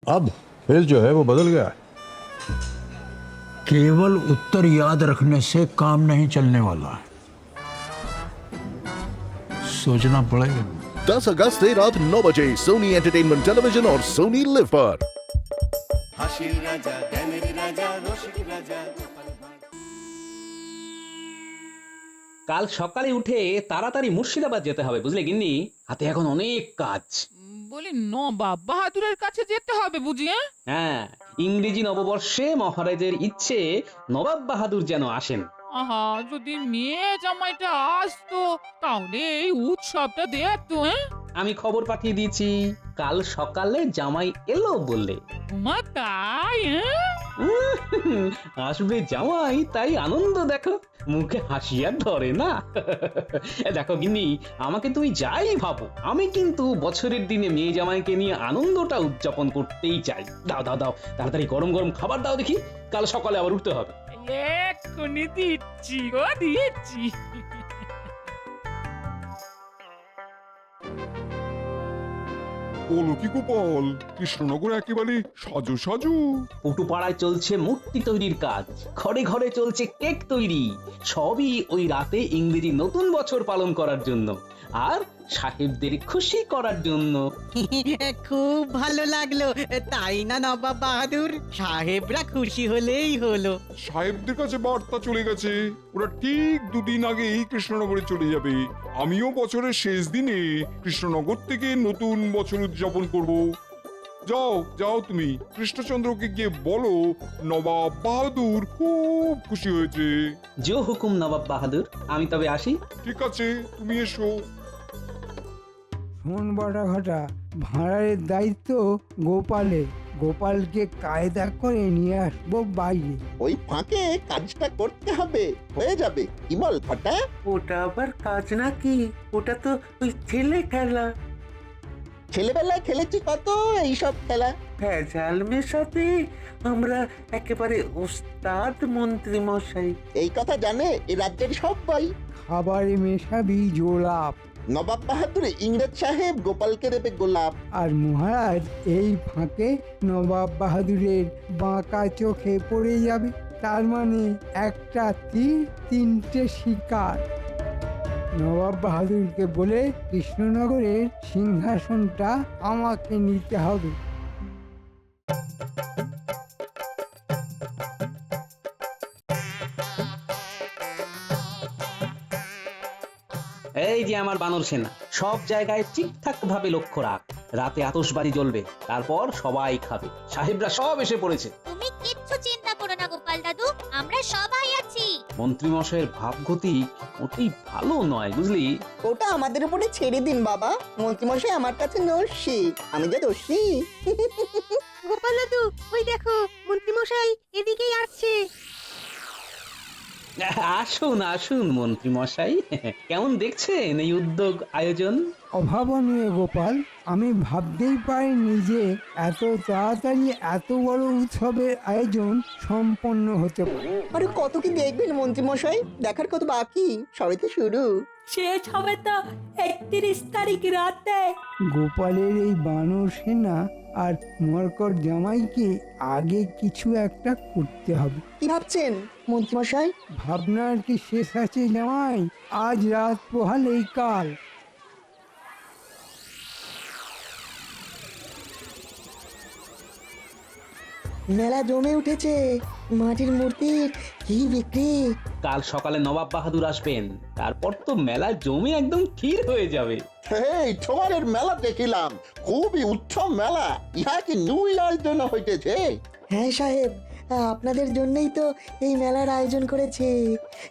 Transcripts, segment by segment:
अब फिर जो है वो बदल गया। केवल उत्तर याद रखने से काम नहीं चलने वाला, सोचना पड़ेगा। 10 अगस्त से रात 9 बजे सोनी एंटरटेनमेंट टेलीविजन और सोनी लिव पर। হাসির রাজা জ্ঞানের রাজা রসিক রাজা কাল সকালে উঠে তাড়াতাড়ি মুর্শিদাবাদ যেতে হবে, বুঝলে গিন্নি? হাতে এখন অনেক কাজ। বলি নবাব বাহাদুরের কাছে যেতে হবে বুঝি? হ্যাঁ, ইংরেজি নববর্ষে মহারাজের ইচ্ছে নবাব বাহাদুর যেন আসেন। আহা, যদি মেয়ে জামাইটা আসতো তাহলে এই উৎসবটা দেখতো। আমি খবর পাঠিয়ে দিয়েছি, কাল সকালে জামাই এলো বললে। মা তাই? আসবে জামাই, তাই আনন্দ দেখো, মুখে হাসি আর ধরে না। দেখো গিন্নি, আমাকে তুমি যাই ভাবো, আমি কিন্তু বছরের দিনে মেয়ে জামাইকে নিয়ে আনন্দটা উদযাপন করতেই চাই। দাও দাও দাও, তাড়াতাড়ি গরম গরম খাবার দাও দেখি, কাল সকালে আবার উঠতে হবে। এক্ষুনি দিচ্ছি গো, দিচ্ছি। বলো কি গোপাল, কৃষ্ণনগর একেবারে সাজু সাজু। পটুপাড়ায় চলছে মূর্তি তৈরির কাজ, ঘরে ঘরে চলছে কেক তৈরি, সবই ওই রাতে ইংরেজি নতুন বছর পালন করার জন্য আর সাহেবদের খুশি করার জন্য। খুব ভালো লাগলো, তাই না নবাব বাহাদুর? সাহেবরা খুশি হলেই হলো। সাহেবদের কাছে বার্তা চলে গেছে, ওরা ঠিক দুদিন আগেই কৃষ্ণনগরে চলে যাবে। আমিও বছরের শেষ দিনে কৃষ্ণনগর থেকে নতুন বছর উদযাপন করব। যাও যাও, তুমি কৃষ্ণচন্দ্রকে গিয়ে বলো নবাব বাহাদুর খুব খুশি হয়েছে। জো হুকুম নবাব বাহাদুর, আমি তবে আসি। ঠিক আছে, তুমি এসো। শোন বটা ঘটা, ভাঁড়ারের দায়িত্ব গোপালের। গোপালকে কায়দা করে নিয়ে আসবো বাইরে। ওই ফাঁকে কাজটা করতে হবে, হয়ে যাবে। কি বল ফাটা? ওটা আবার কাজ নাকি? ওটা তো ওই ছেলে খেলা। ছেলেবেলায় খেলেছি কত এইসব খেলা। ভেজাল মেশাতে আমরা একেবারে ওস্তাদ মন্ত্রী মশাই। এই কথা জানে এ রাজ্যের সবাই। খাবারে মেশাবি জোলাপ, নবাব বাহাদুর ইংরেজ সাহেব গোপালকে দেবে গোলাপ। আর মহারাজ এই ফাঁকে নবাব বাহাদুরের বাঁকা চোখে পড়ে যাবে। তার মানে একটা তীর তিনটে শিকার। নবাব বাহাদুরকে বলে কৃষ্ণনগরের সিংহাসনটা আমাকে নিতে হবে। এই যে আমার বানর সেনা, সব জায়গায় ঠিকঠাক ভাবে লক্ষ্য রাখ। রাতে আতশবাজি জ্বলবে, তারপর সবাই খাবে। সাহেবরা সব এসে পড়েছে। তুমি কিচ্ছু চিন্তা করো না গোপাল দাদু, আমরা সবাই আছি। মন্ত্রী মশাইয়ের ভাবগতি মোটেই ভালো নয়, বুঝলি? ওটা আমাদের উপরে ছেড়ে দিন বাবা। মন্ত্রীমশাই আমার কাছে নস্যি, আমি যে দোষী। গোপাল দাদু, ওই দেখো মন্ত্রী মশাই এদিকেই আসছে। আসুন আসুন মন্ত্রী মশাই, কেমন দেখছেন এই উদ্যোগ আয়োজন? অভাবনীয় গোপাল, আমি ভাবতেই পারিনি যে এত তাড়াতাড়ি এত বড় উৎসবের আয়োজন সম্পন্ন হতে পারে। আরে কত কি দেখবেন মন্ত্রীমশাই, দেখার কত বাকি, সবে তো শুরু। শেষ হবে তো 31 তারিখ রাতে। গোপালের এই বানর সেনা আর মরকট জামাইকে আগে কিছু একটা করতে হবে। কি ভাবছেন মন্ত্রীমশাই? ভাবনার কি শেষ আছে জামাই? আজ রাত পোহালেই কাল। মেলা জমে উঠেছে, মাটির মূর্তির কি বিক্রি। কাল সকালে নবাব বাহাদুর আসবেন, তারপর তো মেলা জমে একদম ক্ষীর হয়ে যাবে। এই তোমাদের মেলা দেখিলাম, খুবই উৎসব মেলা। ইহা কি নুই আয়োজন হইতেছে? হ্যাঁ সাহেব, আপনাদের জন্যই তো এই মেলার আয়োজন করেছে,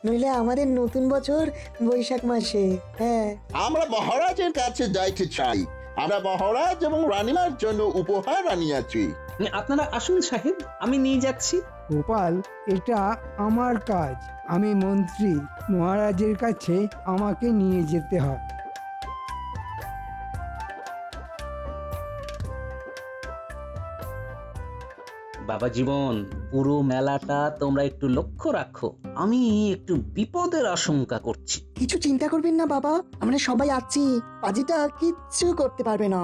নইলে আমাদের নতুন বছর বৈশাখ মাসে। হ্যাঁ, আমরা মহারাজের কাছে যাইতে চাই। আমরা মহারাজ এবং রানীমার জন্য উপহার আনিয়াছি। আপনারা আসুন সাহেব, আমি নিয়ে যাচ্ছি। গোপাল, এটা আমার কাজ। আমি মন্ত্রী, মহারাজের কাছে আমাকে নিয়ে যেতে হয়। বাবা জীবন, পুরো মেলাটা তোমরা একটু লক্ষ্য রাখো, আমি একটু বিপদের আশঙ্কা করছি। কিছু চিন্তা করবেন না বাবা, আমরা সবাই আছি। পাজিটা কিচ্ছু করতে পারবে না।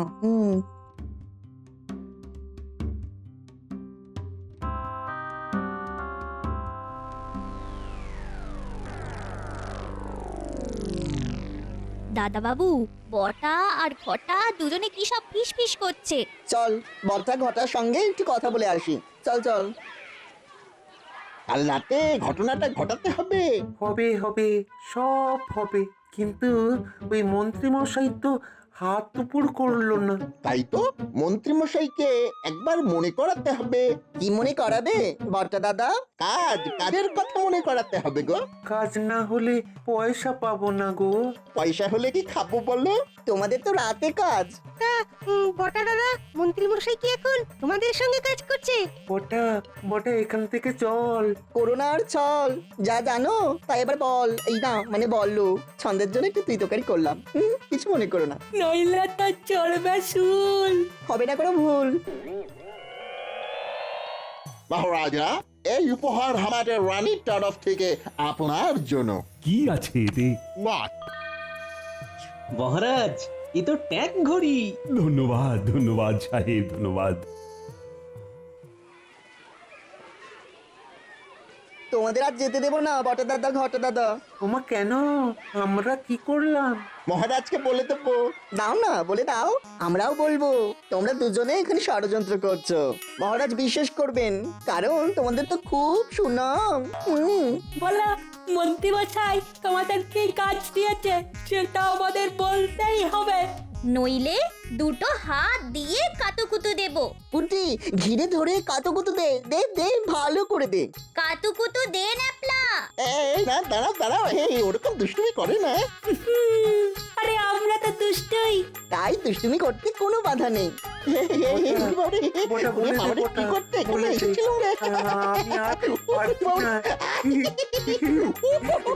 দাদা বাবু, বটা আর ঘটা দুজনে কি সব ফিস ফিস করছে। চল বর্ষা ঘটার সঙ্গে একটু কথা বলে আসি। চল চল। কাল রাতে ঘটনাটা ঘটাতে হবে। হবে হবে, সব হবে, কিন্তু ওই মন্ত্রী মশাই তো হাত উপর করলো না। তাই তো মন্ত্রী মশাইকে একবার মনে করাতে হবে। কি মনে করাবে বর্ষা দাদা? কাজের কথা মনে করাতে হবে গো। কাজ না হলে পয়সা পাবো না গো। পয়সা হলে কি খাবো বলো? তোমাদের তো রাতে কাজ। তা বটা দাদা, মন্ত্রী মশাই কি এখন তোমাদের সঙ্গে কাজ করছে? বটা বটা, এখান থেকে চল। করোনা আর ছল যা জানো তাই এবার বল। এই না মানে বললো ছন্দের জন্য একটু তুই তোকারি করলাম। কিছু মনে করো না, নইলে তো চলবে শুল। হবে না কোনো ভুল। মহারাজা, এই উপহার আমাদের রানীর তরফ থেকে আপনার জন্য। কি আছে এতে? মহারাজ, এ তো ট্যাঙ্ক ঘড়ি। ধন্যবাদ ধন্যবাদ সাহেব, ধন্যবাদ। তোমাদের আর যেতে দেবো না বটা দাদা ঘটা দাদা। ওমা কেন? আমরা কি করলাম? মহারাজকে বলে দেবো। দাও না, বলে দাও। আমরাও বলবো তোমরা দুজনে এখানে ষড়যন্ত্র করছো। মহারাজ বিশ্বাস করবেন, কারণ তোমাদের তো খুব সুনাম। বলা মন্ত্রী মশাই তোমাদেরকে কাজ দিয়েছে, সেটা আমাদের বলতেই হবে। নইলে দুটো হাত দিয়ে কাতুকুতু দেব। পুটি ঘিরে ধরে কাতুকুতু দে দে দে, ভালো করে দে। কাতুকুতু দে ন্যাপলা। এই না, দাঁড়াও দাঁড়াও, এই ওরকম দুষ্টুমি করে না। আরে আমরা তো দুষ্টই। তাই দুষ্টুমি করতে কোনো বাধা নেই। বটা বলে দে, বটা কি করতে বলে দে। এসেছিলাম রে? আমি আর পারছি না।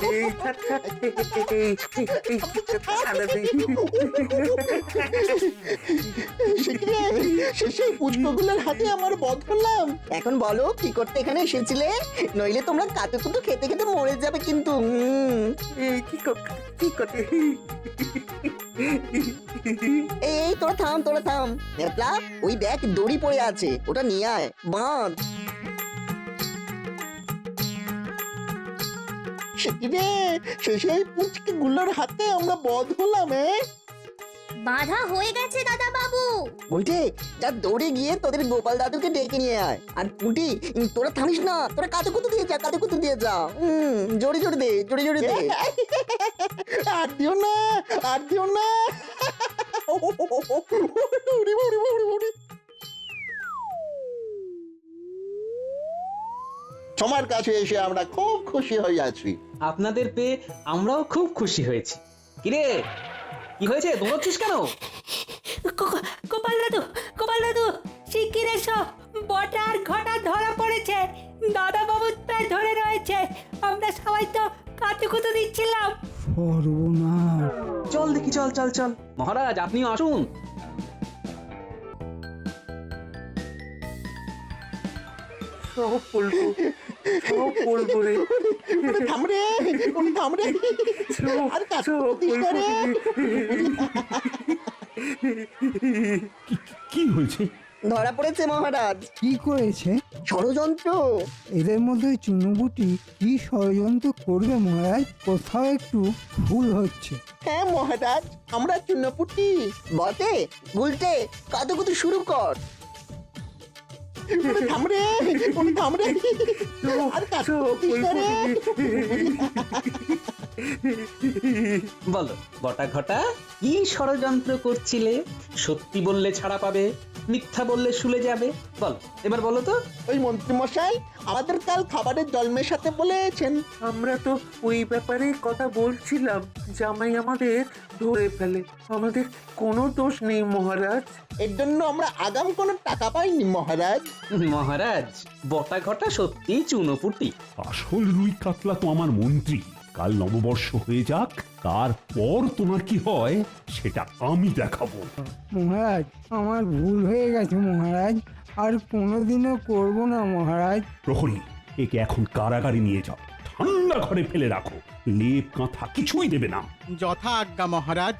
এই থাক, থাক, এই ছাড়া দে। শেষে পুষ্পগুলোর হাতে আমার বধ হলাম। এখন বলো কি করতে এখানে এসেছিলে? নইলে তোমরা কাতুকুতু খেতে খেতে মরে যাবে কিন্তু। এই কি করতে? এই তোরা থাম, তোরা থাম। নেপলা, ওই দেখ দড়ি পড়ে আছে, ওটা নিয়ে আয়, বাঁধ। সেদিনে শেষে এই পুচকে গুলোর হাতে আমরা বধ হলাম। বাধা হয়ে গেছে দাদা বাবু। বলতে যা দৌড়ে গিয়ে তোদের গোপাল দাদুকে ডেকে নিয়ে আয়। আর পুটি তোরা থামিস না, তোরা কাতুকুতু দিয়ে যা, কাতুকুতু দিয়ে যা। জোরে জোরে দে, জোরে জোরে দে। আর দিও না, আর দিও না। তোমার কাছে এসে আমরা খুব খুশি হয়ে আছি। আপনাদের পেয়ে আমরাও খুব খুশি হয়েছি। কিরে, কি হয়েছে, দৌড়চ্ছিস কেন? গোপাল দাদু শিগগির এসো। বটা আর ঘটা ধরা পড়েছে, দাদা বাবু প্রায় ধরে রয়েছে। আমরা সবাই তো কাতুকুতু দিচ্ছিলাম। সর্বনাশ। চল দেখি, চল চল চল। মহারাজ, আপনিও আসুন। সব বলবো রে। থাম রে, থাম রে। আর কাতুকুতু দিস না রে। কি হয়েছে? ধরা পড়েছে মহারাজ। কি করেছে? ষড়যন্ত্র। এদের মধ্যে চুনুবুটি কি ষড়যন্ত্র করবে মহারাজ? কোথাও একটু ভুল হচ্ছে। হ্যাঁ মহারাজ, আমরা চুনোপুটি। বটে গুলটে, কাতুকুতু শুরু কর। থাম রে, থাম রে। আর কাতুকুতু দিস না রে। বলো বটা ঘটা, কি ষড়যন্ত্র করছিলে? সত্যি বললে ছাড়া পাবে, মিথ্যা বললে শুলে যাবে। বল, এবার বলো তো। ওই মন্ত্রী মশাই আমাদের কাল খাবারের জল মেশাতে বলেছেন। আমরা তো ওই ব্যাপারে কথা বলছিলাম। জামাই আমাদের ধরে ফেলে, আমাদের কোনো দোষ নেই মহারাজ। এর জন্য আমরা আগাম কোনো টাকা পাইনি মহারাজ। মহারাজ, বটা ঘটা সত্যি চুনোপুটি। আসল রুই কাতলা তো আমার মন্ত্রী। কাল নববর্ষ হয়ে যাক, তারপর তোমার কি হয় সেটা আমি দেখাবো। মহারাজ আমার ভুল হয়ে গেছে মহারাজ, আর কোনোদিনও করব না মহারাজ। প্রহরী, একে এখন কারাগারে নিয়ে যাও, ঠান্ডা ঘরে ফেলে রাখো, লেপ কাঁথা কিছুই দেবে না। যথা আজ্ঞা মহারাজ।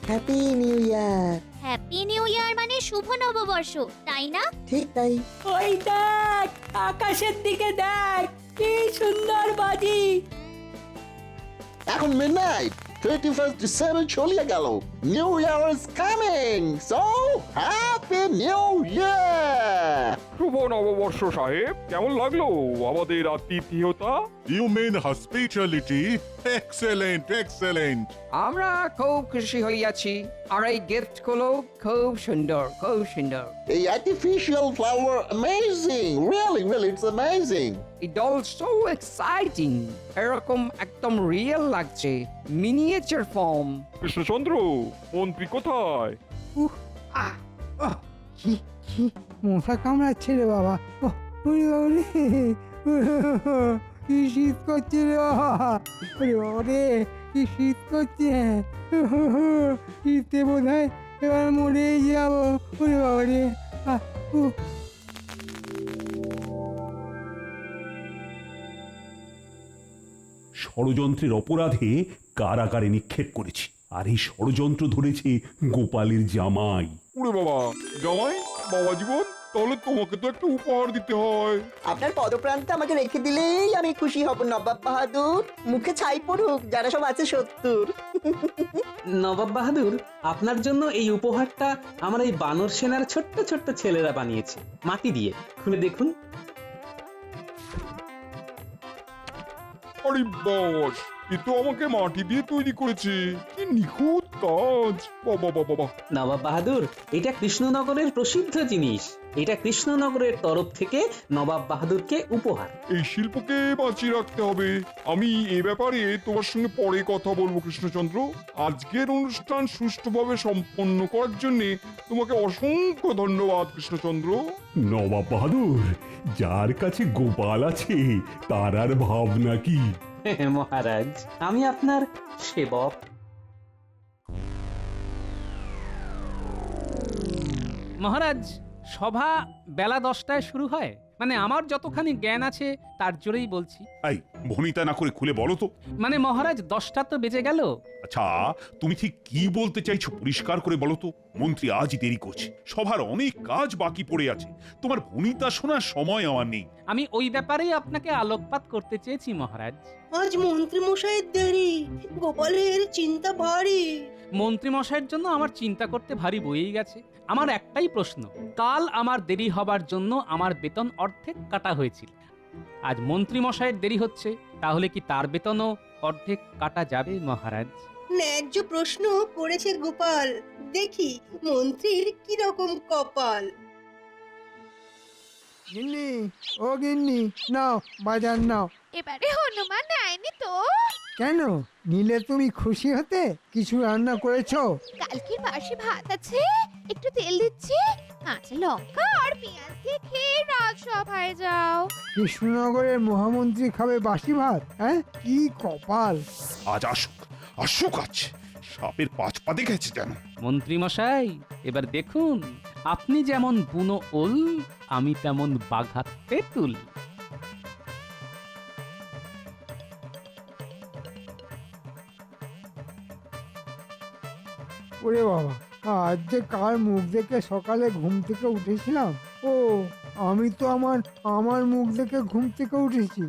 Happy new year. Happy new year মানে শুভ নববর্ষ তাই না? ঠিক তাই। ওই দেখ, আকাশের দিকে দেখ, কি সুন্দর বাজি। এখন মিডনাইট 31st ডিসেম্বর চলে গেল, new year is coming, so happy new year. শুভ নববর্ষ সাহেব, কেমন লাগলো আমাদের আতিথেয়তা? You mean hospitality? Excellent excellent. আমরা খুব খুশি হইয়াছি, আর এই গিফট গুলো খুব সুন্দর, খুব সুন্দর। এই artificial flower amazing, really it's amazing. It also exciting, এরকম একদম রিয়েল লাগছে, মিনিয়েচার ফর্ম। কৃষ্ণচন্দ্র, মন্ত্রী কোথায়? কি কি মশা কামড়াচ্ছে রে বাবা। ওরে বাবা রে, কি শীত করছে রে বাবা। ওরে বাবা রে, কি শীত করছে। শীতে বোধ হয় এবার মরেই যাবো। ওরে বাবা রে। ষড়যন্ত্রের অপরাধে কারাগারে নিক্ষেপ করেছি, আর এই ষড়যন্ত্র ধরেছে গোপালের জামাই। ওরে বাবা, জামাই বাবা জীবন, তাহলে তোমাকে তো একটা উপহার দিতে হয়। আপনার পদপ্রান্তে আমাকে রেখে দিলেই আমি খুশি হব নবাব বাহাদুর। মুখে ছাই পড়ুক যারা সব আছে শত্রুর। নবাব বাহাদুর, আপনার জন্য এই উপহারটা আমার এই বানর সেনার ছোট্ট ছোট্ট ছেলেরা বানিয়েছে মাটি দিয়ে। খুলে দেখুন। আরে বাস, এ তো আমাকে মাটি দিয়ে তৈরি করেছে, কি নিখুঁত কাজ। বাবা বাবা বাবা। নবাব বাহাদুর, এটা কৃষ্ণনগরের প্রসিদ্ধ জিনিস। এটা কৃষ্ণনগরের তরফ থেকে নবাব বাহাদুরকে উপহার। এই শিল্পকে বাঁচিয়ে রাখতে হবে। আমি এ ব্যাপারে তোমার সঙ্গে পরে কথা বলবো কৃষ্ণচন্দ্র। আজকের অনুষ্ঠান সুষ্ঠুভাবে সম্পন্ন করার জন্য তোমাকে অসংখ্য ধন্যবাদ কৃষ্ণচন্দ্র। নবাব বাহাদুর, যার কাছে গোপাল আছে তার আর ভাবনা কি? মহারাজ, আমি আপনার সেবক। মহারাজ, সভা বেলা 10টায় শুরু হয়, মানে আমার যতখানি জ্ঞান আছে তার জোরেই বলছি। এই ভনিতা না করে খুলে বলো তো। মানে মহারাজ, 10টা তো বেজে গেল। আচ্ছা, তুমি ঠিক কি বলতে চাইছো পরিষ্কার করে বলো তো। মন্ত্রী আজই দেরি করছে, সভার অনেক কাজ বাকি পড়ে আছে, তোমার ভনিতা শোনার সময় আমার নেই। আমি ওই ব্যাপারেই আপনাকে আলোকপাত করতে চেয়েছি মহারাজ। আজ মন্ত্রী মশাইয়ের দেরি, গোপালের চিন্তা ভারী। মন্ত্রী মশাইয়ের জন্য আমার চিন্তা করতে ভারী বয়েই গেছে। আমার একটাই প্রশ্ন, কাল আমার দেরি হবার জন্য আমার বেতন অর্ধেক কাটা হয়েছিল, আজ মন্ত্রী মশাইয়ের দেরি হচ্ছে, তাহলে কি তার বেতনও অর্ধেক কাটা যাবে মহারাজ? ন্যায্য প্রশ্ন করেছে গোপাল, দেখি মন্ত্রীর কি রকম কপাল। গিন্নি, ও গিন্নি, নাও বাজার নাও। এবারে হনুমান নেয়নি তো? কেন নিলে তুমি খুশি হতে? কিছু রান্না করেছো? কালকের বাসি ভাত আছে, একটু তেল দিচ্ছি, কাঁচা লঙ্কা আর পেঁয়াজ দিয়ে খেয়ে রাজসভায় যাও। কৃষ্ণনগরের মহামন্ত্রী খাবে বাসি ভাত? হ্যাঁ, কি কপাল। আজ আসুক, আসুক আজ। সাপের 5 পা দেখেছে যেন। মন্ত্রী মশাই, এবার দেখুন, আপনি যেমন বুনো ওল, আমি তেমন বাঘা তেঁতুল। ওরে বাবা, আজ যে কার মুখ দেখে সকালে ঘুম থেকে উঠেছিলাম। ও, আমি তো আমার মুখ দেখে ঘুম থেকে উঠেছি।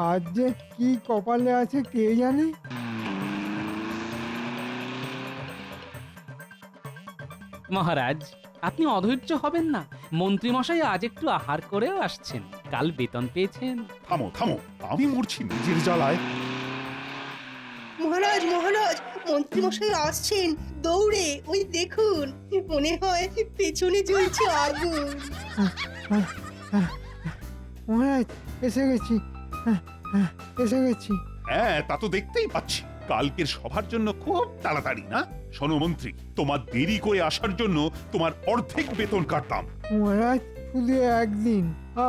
আজ যে কি কপালে আছে কে জানে। মহারাজ, আপনি অধৈর্য হবেন না, মন্ত্রী মশাই আজ একটু আহার করেও আসছেন, কাল বেতন পেয়েছেন। থামো থামো, আমি মরছি নিজের জ্বালায়। মহারাজ মহারাজ, মন্ত্রী মশাই আসছেন দৌড়ে, ওই দেখুন, মনে হয় পেছনে জ্বলছে আগুন। মহারাজ, এসে গেছি, এসে গেছি। হ্যাঁ, তা তো দেখতেই পাচ্ছি। কালকের সভার জন্য খুব তাড়াতাড়ি না? শোনো মন্ত্রী, তোমার দেরি করে আসার জন্য তোমার অর্ধেক বেতন কাটতাম। মহারাজ, শুধু একদিন,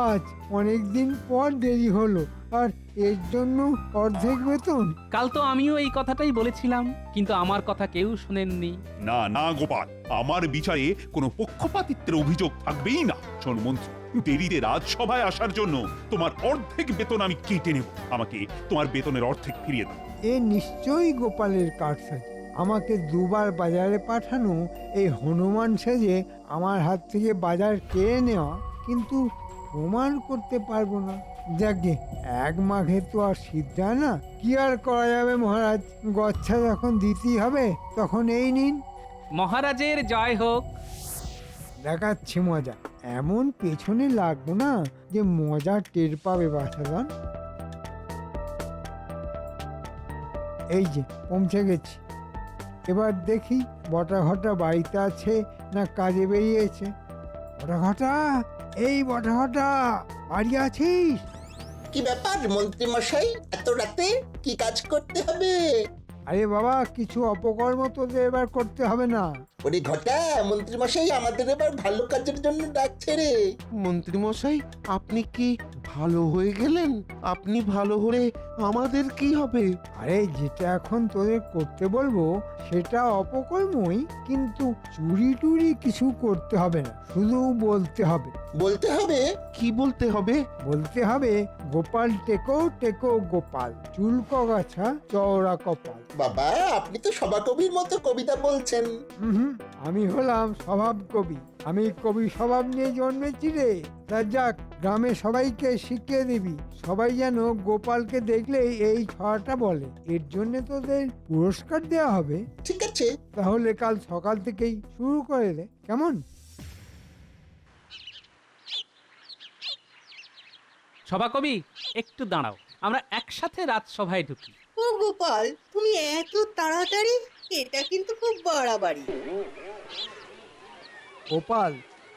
আজ অনেক দিন পর দেরি হলো, আর এর জন্য অর্ধেক বেতন। কাল তো আমিও এই কথাটাই বলেছিলাম, কিন্তু আমার কথা কেউ শোনেননি। না না গোপাল, আমার বিচারে কোনো পক্ষপাতিত্বের অভিযোগ থাকবেই না। শোন মন্ত্রী, দেরিতে রাজসভায় আসার জন্য তোমার অর্ধেক বেতন আমি কেটে নেব। আমাকে তোমার বেতনের অর্ধেক ফিরিয়ে দাও। এ নিশ্চয়ই গোপালের কারসাজি। আমাকে দুবার বাজারে পাঠানো এই হনুমান সেজে আমার হাত থেকে বাজার কেড়ে নেওয়া কিন্তু প্রমাণ করতে পারবো না। যাকে এক মাঘে তো আর শীত যায় না, কি আর করা যাবে মহারাজ, গচ্ছা যখন দিতেই হবে তখন এই নিন। মহারাজের জয় হোক। দেখাচ্ছি মজা, এমন পেছনে লাগবো না যে মজা টের পাবে বাছাধন। এই যে পৌঁছে গেছি, এবার দেখি বটা ঘটা বাড়িতে আছে না কাজে বেরিয়েছে। বটা ঘটা, এই বটা ঘটা, বাড়ি আছিস? কি ব্যাপার মন্ত্রী মশাই, এত রাতে কি কাজ করতে হবে? আরে বাবা, কিছু অপকর্ম তোদের এবার করতে হবে না। ওরে ঘটা, মন্ত্রী মশাই আমাদের এবার ভালো কাজের জন্য ডাকছে রে। মন্ত্রী মশাই, আপনি কি ভালো হয়ে গেলেন? আপনি ভালো হলে আমাদের কি হবে? আরে যেটা এখন তোদের করতে বলবো সেটা অপকর্মই, কিন্তু চুরি টুরি কিছু করতে হবে না, শুধু বলতে হবে। বলতে হবে? কি বলতে হবে? বলতে হবে গোপাল টেকো টেকো গোপাল, চুল কগাছা চওড়া কপাল। বাবা, আপনি তো সভাকবির মতো কবিতা বলছেন। আমি হলাম স্বভাব কবি, আমি কবি স্বভাব নিয়ে জন্মেছি রে। তা যাক, গ্রামে সবাইকে শিখিয়ে দিবি, সবাই যেন গোপালকে দেখলেই এই ছড়াটা বলে। এর জন্য তোদের পুরস্কার দেওয়া হবে। ঠিক আছে, তাহলে কাল সকাল থেকেই শুরু করে দে, কেমন? সভাকবি, একটু দাঁড়াও, আমরা একসাথে রাজসভায় ঢুকি। ও গোপাল, তুমি এত তাড়াতাড়ি? এটা কিন্তু খুব বাড়াবাড়ি। গোপাল,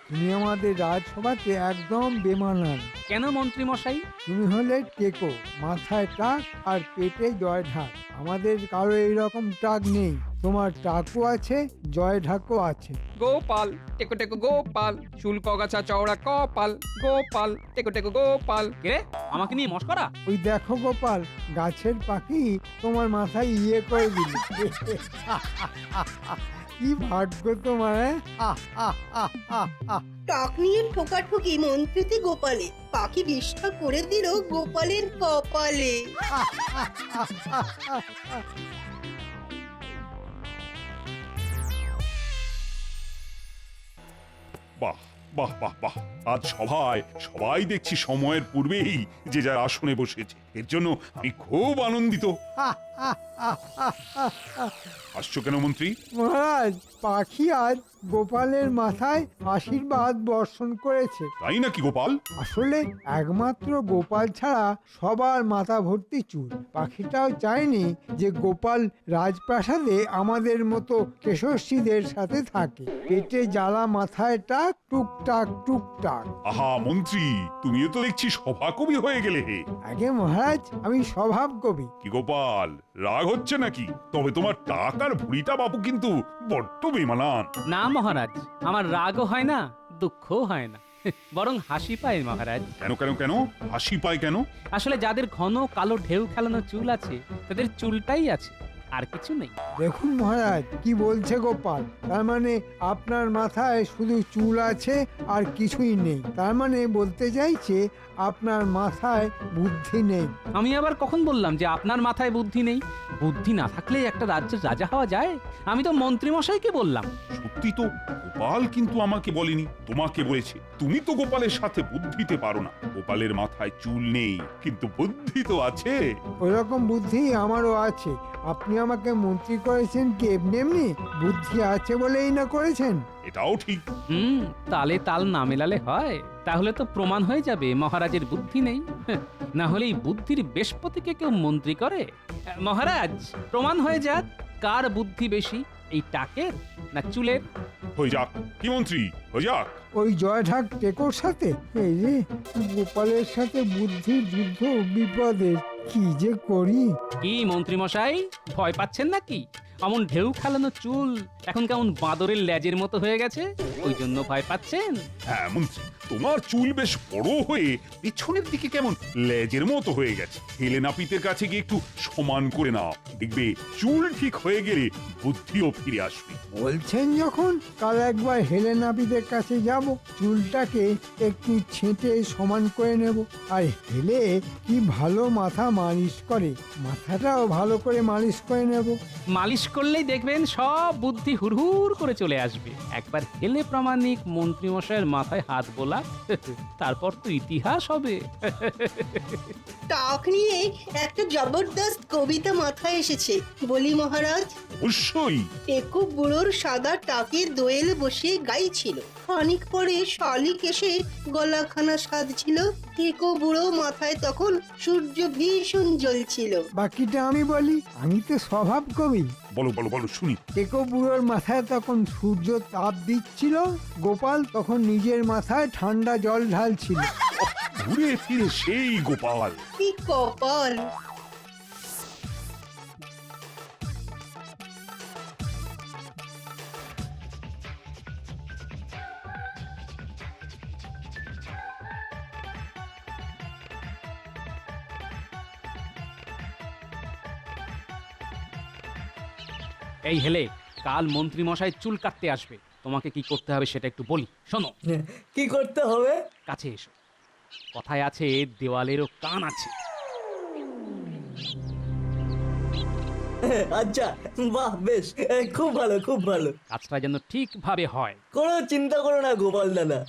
তুমি আমাদের রাজসভাতে একদম বেমানান। কেন মন্ত্রী মশাই? তুমি হলে টেকো, মাথায় টাক আর পেটে জয় ঢাক। আমাদের কারো এইরকম টাক নেই, তোমার টাকও আছে, জয় ঢাকও আছে। গোপাল টেকো টেকো গোপাল, চুল কগাছা চওড়া কপাল, গোপাল টেকো টেকো গোপাল। কে আমাকে নিয়ে মস্করা? ওই দেখো গোপাল, গাছের পাখি তোমার মাথায় ইয়ে করে দিল। কি ভাগ্য তোমার! টাক নিয়ে ঠোকাঠুকি মন্ত্রীতে গোপালে, পাখি বিষ্ঠা করে দিল গোপালের কপালে। বাহ বাহ বাহ বাহ, আজ সভায় সবাই দেখছি সময়ের পূর্বেই যে যার আসনে বসেছে, এর জন্য আমি খুব আনন্দিত। হাসছো কেন মন্ত্রী? মহারাজ, পাখি আজ গোপালের মাথায় আশীর্বাদ বর্ষণ করেছে। তাই নাকি গোপাল? আসলে একমাত্র গোপাল ছাড়া সবার মাথা ভর্তি চুল। পাখিটাও চায়নি যে গোপাল রাজপ্রাসাদে আমাদের মতো কেশস্বীদের সাথে থাকে। পেটে জ্বালা, মাথায় টাক, টুকটাক টুকটাক। আহা মন্ত্রী, তুমিও তো দেখছি সভাকবি হয়ে গেলে হে। আগে মহারাজ, আমি স্বভাব কবি। কি গোপাল, রাগ হচ্ছে নাকি? তবে তোমার টাকার ভুড়িটা বাবু কিন্তু বড্ড বেমানান। না মহারাজ, আমার রাগও হয় না, দুঃখও হয় না, বরং হাসি পায় মহারাজ। কেন কেন কেন হাসি পায় কেন? আসলে যাদের ঘন কালো ঢেউ খেলানো চুল আছে, তাদের চুলটাই আছে, আর কিছু নেই। দেখুন মহারাজ, কি বলছে গোপাল, তার মানে আপনার মাথায় শুধু চুল আছে আর কিছুই নেই। তার মানে বলতে চাইছে আপনার মাথায় বুদ্ধি নেই। আমি আবার কখন বললাম যে আপনার মাথায় বুদ্ধি নেই? বুদ্ধি না থাকলে একটা রাজ্যের রাজা হওয়া যায়? আমি তো মন্ত্রী মশাইকে বললাম। সত্যি তো, গোপাল কিন্তু আমাকে বলেনি, তোমাকে বলেছে। তুমি তো গোপালের সাথে বুদ্ধিতে পারো না। গোপালের মাথায় চুল নেই, কিন্তু বুদ্ধি তো আছে। ওইরকম বুদ্ধি আমারও আছে। আপনি আমাকে মন্ত্রী করেছেন কি এমনি এমনি? বুদ্ধি আছে বলেই না করেছেন। এটাও ঠিক। তালে তাল না মেলালে হয়? তাহলে তো প্রমাণ হয়ে যাবে মহারাজের বুদ্ধি নেই। না হলে এই বুদ্ধির বেশপতিকে কেউ মন্ত্রী করে? মহারাজ, প্রমাণ হয়ে যাক কার বুদ্ধি বেশি, এই টাকের না চুলের। হয়ে যাক কি মন্ত্রী, হয়ে যাক। ওই জয় ঢাক টেকোর সাথে এই যে গোপালের সাথে বুদ্ধির যুদ্ধ বিপদের, কি যে করি। কি মন্ত্রী মশাই, ভয় পাচ্ছেন নাকি? অমন ঢেউ খেলানো চুল এখন কেমন বাঁদরের লেজের মতো হয়ে গেছে, ওই জন্য ভয় পাচ্ছেন? হ্যাঁ মন্ত্রী, তোমার চুল বেশ বড় হয়ে পেছনের দিকে কেমন লেজের মতো হয়ে গেছে। হেলে নাপিতের কাছে গিয়ে একটু সমান করে নাও, দেখবে চুল ঠিক হয়ে গেলে বুদ্ধিও ফিরে আসবে। বলছেন যখন, কাল একবার হেলে নাপিতের কাছে যাব, চুলটাকে একটু ছেঁটে সমান করে নেব। আর হেলে কি ভালো মাথা মালিশ করে, মাথাটাও ভালো করে মালিশ করে নেব। মালিশ করলেই দেখবেন সব বুদ্ধি হুড়হুড় করে চলে আসবে। একবার হেলে প্রামাণিক মন্ত্রীমশাইয়ের মাথায় হাত বোলা, তারপর তো ইতিহাস হবে। টাক নিয়ে একটা জবরদস্ত কবিতা মাথায় এসেছে, বলি মহারাজ। অবশ্যই। টেকো বুড়োর সাদা টাকে দোয়েল বসে গাইছিল, খানিক পরে শালিক এসে গলাখানা সাধছিল। টেকো বুড়ো মাথায় তখন সূর্য ভীষণ জ্বলছিল। বাকিটা আমি বলি, আমি তো স্বভাব কবি। বলো বলো বলো শুনি। টেকো বুড়োর মাথায় তখন সূর্য তাপ দিচ্ছিল, গোপাল তখন নিজের মাথায় ঠান্ডা জল ঢালছিল। ঘুরে ফিরে সেই গোপাল। কি কপাল! এই হেলে, কাল মন্ত্রীমশাই চুল কাটতে আসবে, তোমাকে কি করতে হবে সেটা একটু বলি, শোনো। কি করতে হবে? কাছে এসো। কথায় আছে দেওয়ালেরও কান আছে। আচ্ছা, বাহ, বেশ, খুব ভালো, খুব ভালো। কাজটা যেন ঠিকভাবে হয়। কোনো চিন্তা করো না গোপাল দাদা।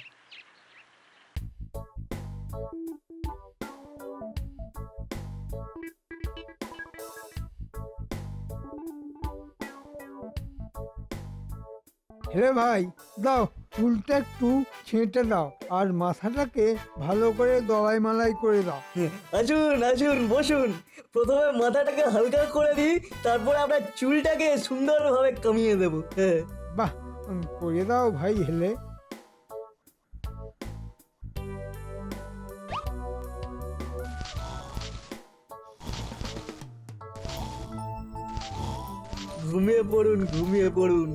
হে ভাই, দাও চুলটা একটু ছেঁটে দাও, আর মাথাটাকে ভালো করে দলাই মালাই করে দাও। আসুন আসুন, বসুন। প্রথমে মাথাটাকে হালকা করে দিই, তারপরে আপনার চুলটাকে সুন্দরভাবে কামিয়ে দেবো। বাহ, করে দাও ভাই হেলে। ঘুমিয়ে পড়ুন, ঘুমিয়ে পড়ুন।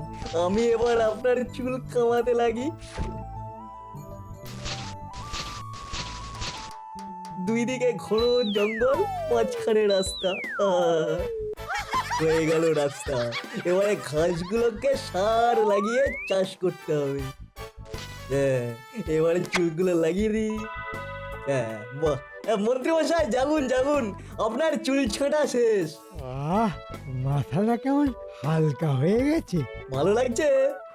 আমি এবার আপনার চুল কামাতে লাগি। দুই দিকে ঘন জঙ্গল, মাঝখানে রাস্তা। হয়ে গেল রাস্তা। এবারে ঘাসগুলোকে সার লাগিয়ে চাষ করতে হবে। হ্যাঁ, এবারে চুলগুলো লাগিয়ে দিই। হ্যাঁ, বাহ, মন্ত্রী মশাই জাগুন জাগুন, আপনার চুল ছাঁটা শেষ। আহ, মাথাটা কেমন হালকা হয়ে গেছে। ভালো লাগছে?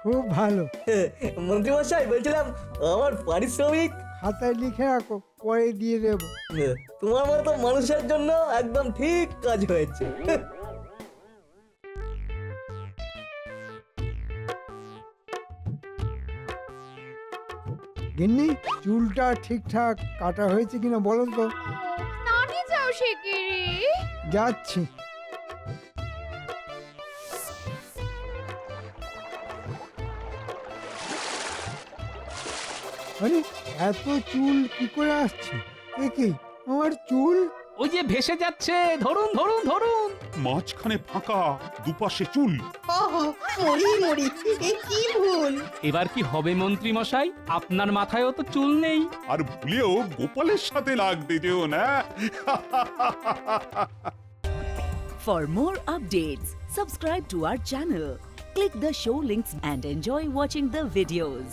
খুব ভালো। মন্ত্রী মশাই, বলছিলাম আমার পারিশ্রমিক খাতায় লিখে রাখো, পরে দিয়ে দেবো। তোমার মতো মানুষের জন্য একদম ঠিক কাজ হয়েছে। গিন্নি, চুলটা ঠিকঠাক কাটা হয়েছে কিনা বলো তো। স্নানে যাও শিগগিরই। যাচ্ছি। আরে, এত চুল কি করে আসছে? দেখি আমার চুল। ওই যে ভেসে যাচ্ছে, ধরুন ধরুন ধরুন। মাঝখানে ফাঁকা, দুপাশে চুল। ওহো, মরি মরি, এ কি ভুল! এবার কি হবে মন্ত্রী মশাই? আপনার মাথায়ও তো চুল নেই। আর ভুলেও গোপালের সাথে লাগতে যেও না। For more updates, subscribe to our channel, click the show links and enjoy watching the videos.